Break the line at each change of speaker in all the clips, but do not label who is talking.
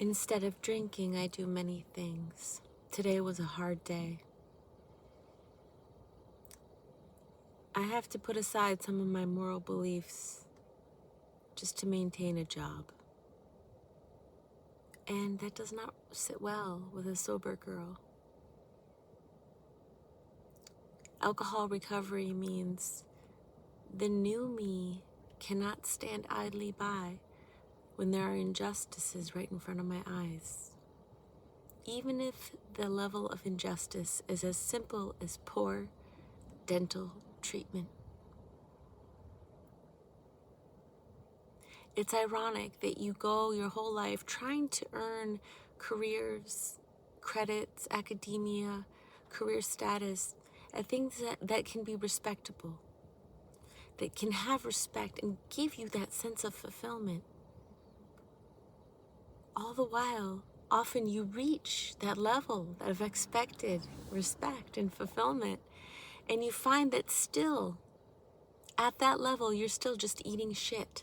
Instead of drinking, I do many things. Today was a hard day. I have to put aside some of my moral beliefs just to maintain a job. And that does not sit well with a sober girl. Alcohol recovery means the new me cannot stand idly by when there are injustices right in front of my eyes. Even if the level of injustice is as simple as poor dental treatment. It's ironic that you go your whole life trying to earn careers, credits, academia, career status, and things that can be respectable, that can have respect and give you that sense of fulfillment. All the while, often you reach that level of expected respect and fulfillment, and you find that still, at that level, you're still just eating shit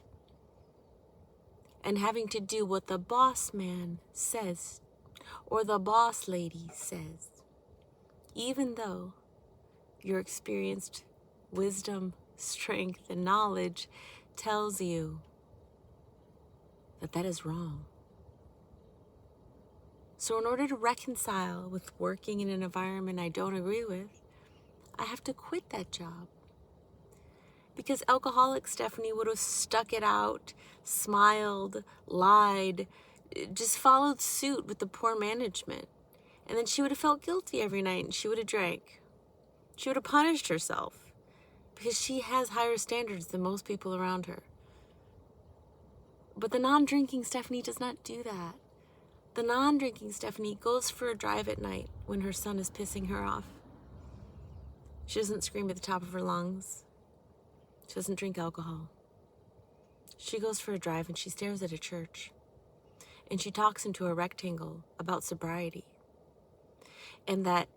and having to do what the boss man says or the boss lady says, even though your experienced wisdom, strength, and knowledge tells you that that is wrong. So in order to reconcile with working in an environment I don't agree with, I have to quit that job. Because alcoholic Stephanie would have stuck it out, smiled, lied, just followed suit with the poor management. And then she would have felt guilty every night and she would have drank. She would have punished herself because she has higher standards than most people around her. But the non-drinking Stephanie does not do that. The non-drinking Stephanie goes for a drive at night when her son is pissing her off. She doesn't scream at the top of her lungs. She doesn't drink alcohol. She goes for a drive and she stares at a church. And she talks into a rectangle about sobriety. And that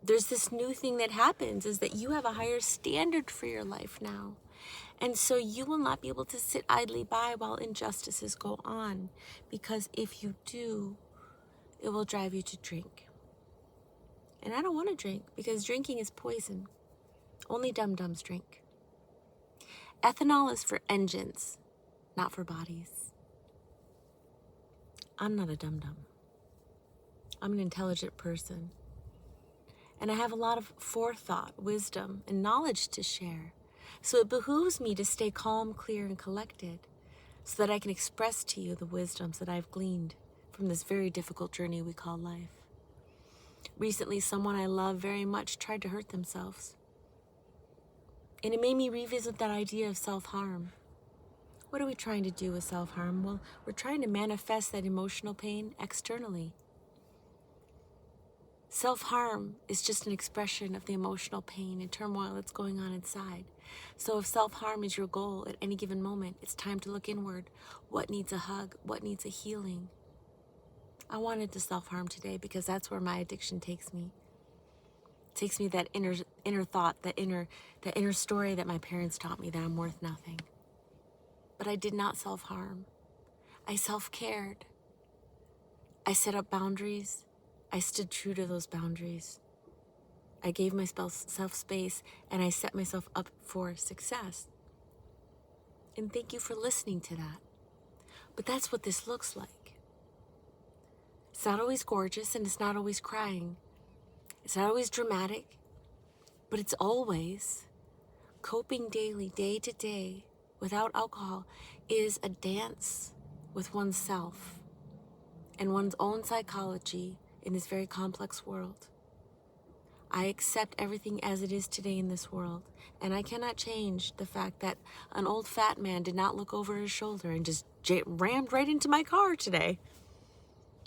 there's this new thing that happens is that you have a higher standard for your life now. And so you will not be able to sit idly by while injustices go on. Because if you do, it will drive you to drink. And I don't want to drink because drinking is poison. Only dum-dums drink. Ethanol is for engines, not for bodies. I'm not a dum-dum. I'm an intelligent person. And I have a lot of forethought, wisdom, and knowledge to share. So it behooves me to stay calm, clear, and collected so that I can express to you the wisdoms that I've gleaned from this very difficult journey we call life. Recently, someone I love very much tried to hurt themselves. And it made me revisit that idea of self-harm. What are we trying to do with self-harm? Well, we're trying to manifest that emotional pain externally. Self-harm is just an expression of the emotional pain and turmoil that's going on inside. So if self-harm is your goal at any given moment, it's time to look inward. What needs a hug? What needs a healing? I wanted to self-harm today because that's where my addiction takes me. It takes me that inner thought, that inner story that my parents taught me that I'm worth nothing. But I did not self-harm. I self-cared. I set up boundaries. I stood true to those boundaries. I gave myself space and I set myself up for success. And thank you for listening to that. But that's what this looks like. It's not always gorgeous and it's not always crying. It's not always dramatic, but it's always coping daily, day to day, without alcohol is a dance with oneself and one's own psychology in this very complex world. I accept everything as it is today in this world, and I cannot change the fact that an old fat man did not look over his shoulder and just rammed right into my car today.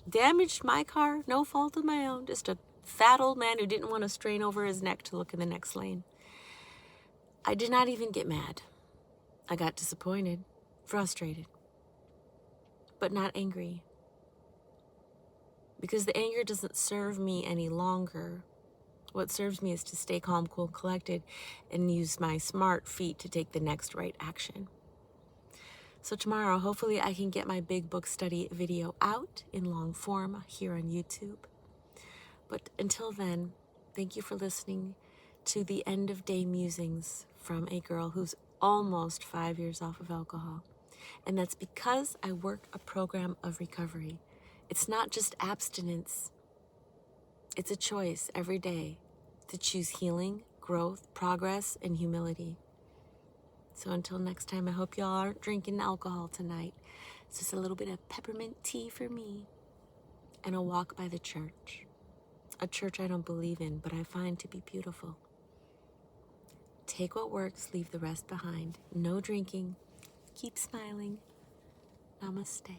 Damaged my car, no fault of my own, just a fat old man who didn't want to strain over his neck to look in the next lane. I did not even get mad. I got disappointed, frustrated, but not angry. Because the anger doesn't serve me any longer. What serves me is to stay calm, cool, collected, and use my smart feet to take the next right action. So tomorrow, hopefully I can get my big book study video out in long form here on YouTube. But until then, thank you for listening to the end of day musings from a girl who's almost 5 years off of alcohol. And that's because I work a program of recovery. It's not just abstinence. It's a choice every day to choose healing, growth, progress, and humility. So until next time, I hope y'all aren't drinking alcohol tonight. It's just a little bit of peppermint tea for me and a walk by the church. A church I don't believe in, but I find to be beautiful. Take what works, leave the rest behind. No drinking. Keep smiling. Namaste.